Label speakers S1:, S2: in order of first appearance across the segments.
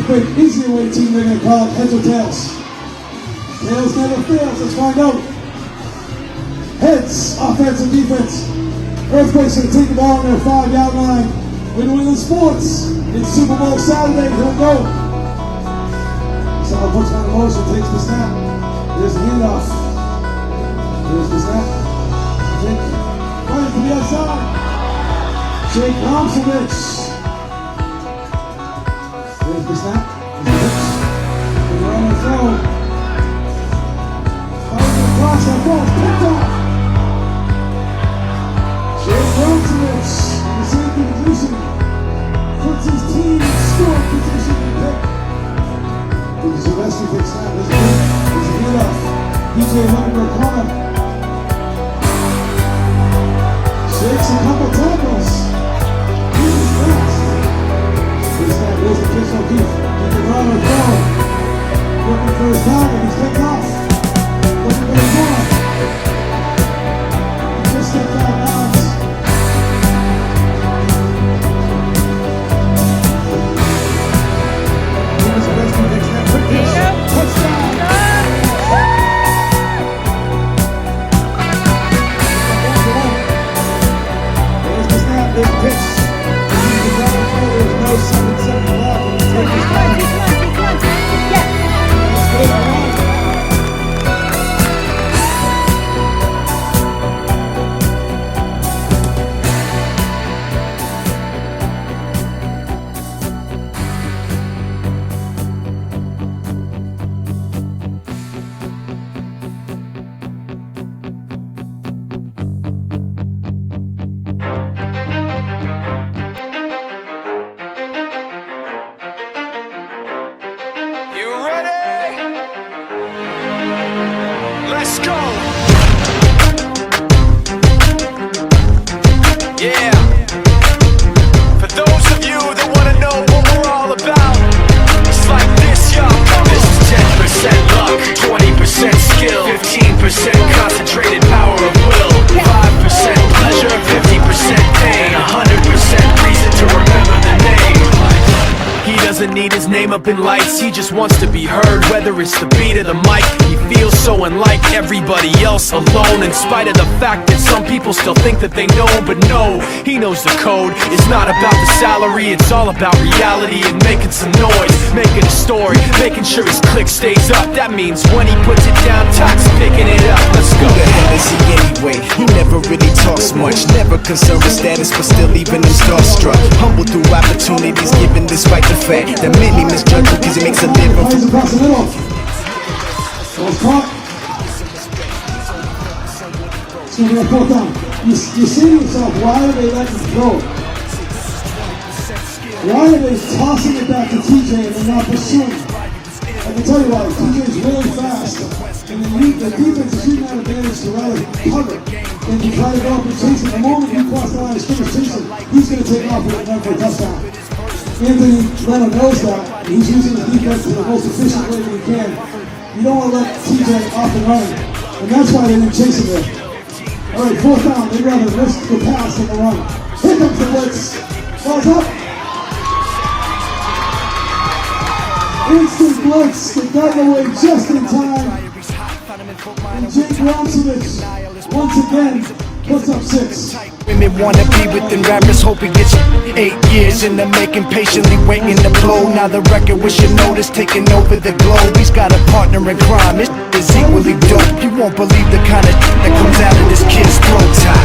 S1: quick, easier way team, they're going to call it heads or tails. Tails never fails, let's find out. Heads, offense and defense. Earthquake's going to take the ball on their 5-yard line. We're doing the sports. It's Super Bowl Saturday, here we go. Someone puts on the motion, takes the snap. There's the handoff. There's the snap. Jake, running to the outside. Jake Romsovich. There's the snap. There's the pitch. And we're on the throw. Fighting across that ball, picked off. Jake Romsovich, in the safety position, puts his team in score position to pick. There's a rescue pick snap. There's a hit. There's a hit off. DJ Hunter O'Connor. Shakes a couple tackles. He's fast. There's the pitch on Keith. Get the runner throw. Looking for his target. He's picked off. Looking for his ball. He just stepped out of bounds. Here's a rescue pick snap. Quick pitch. Touchdown. There's the snap. There's the pitch. There's no 7-7 block.
S2: Let's go! Yeah! For those of you that want to know what we're all about, it's like this, y'all. This is 10% luck, 20% skill, 15% concentrated power of will, 5% pleasure, 50% pain, 100% reason to remember the name. He doesn't need his name up in lights, he just wants to be heard, whether it's the beat of the mic. He feels so unlike everybody else, alone, in spite of the fact that some people still think that they know. But no, he knows the code. It's not about the salary, it's all about reality and making some noise, making a story, making sure his click stays up. That means when he puts it down, Tox picking it up. Let's go.
S3: Who the hell is he anyway? He never really talks much, never concerned with status, but still even him starstruck. Humble through opportunities given despite the fact that many misjudge him because he makes a living.
S1: Across the middle. Goes caught. It's going to be a 4th down. You see to yourself, why are they letting him throw? Why are they tossing it back to TJ and they're not pursuing? I can tell you why. TJ's really fast. And the defense is using that advantage to rather cover than to try to go up and chase him. The moment you cross the line and finish chasing, he's going to take off and run for a touchdown. Anthony Leonard knows that. He's using the defense in the most efficient way that he can. You don't want to let TJ off and running. And that's why they didn't chase him there. Alright, 4th down. They'd rather risk the pass than the run. Here comes the blitz. Balls up. Instant blitz. They got away just in time. And Jake Romsovich, once again, puts up 6.
S3: Women wanna be within rappers, hope he gets 8 years in the making, patiently waiting to blow. Now the record with your notice taking over the globe. He's got a partner in crime, his is equally dope. You won't believe the kind of that comes out of this kid's throat top.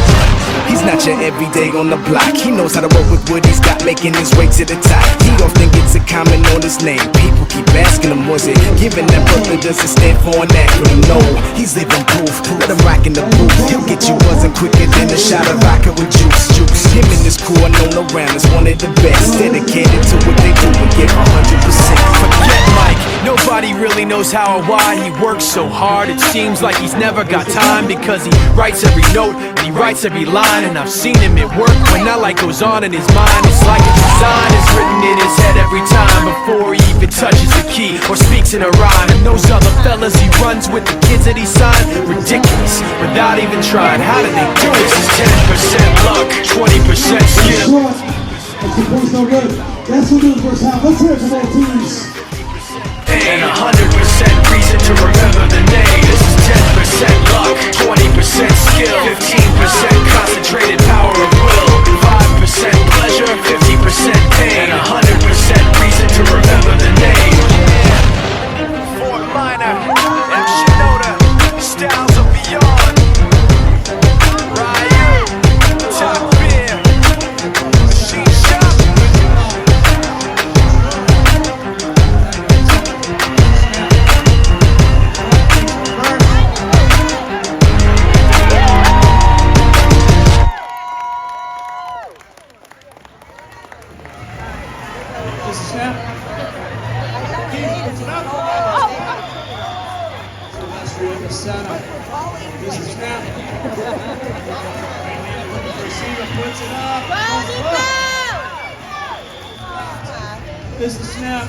S3: He's not your everyday on the block. He knows how to work with what he's got, making his way to the top. He often gets a comment on his name. People keep asking him, was it given that brother doesn't stand for an acronym? No, he's living proof. Let him rock in the booth. He'll get you buzzing quicker than a shot of vodka with juice. Him and his crew are known around as one of the best, dedicated to what they do and give 100%.
S2: Forget Mike, nobody really knows how or why he works so hard. It seems like he's never got time, because he writes every note and he writes every line. And I've seen him at work when that light goes on in his mind. It's like a design is written in his head every time before he even touches the key or speaks in a rhyme. And those other fellas he runs with, the kids that he signed, ridiculous, without even trying. How do they do this? It's 10% luck, 20% skill.
S1: That's the point's no good. That's what we do the first half. Let's hear it for both teams.
S2: And 100% reason to remember the name. This is 10% luck, 20% skill, 15% concentrated power of will, 5% pleasure, 50% pain, and 100% reason to remember the name. Fort Minor, M. Shinoda, styles of beyond. Ryu, top beer, machine shop.
S4: This is snap. Receiver puts it up. This is snap.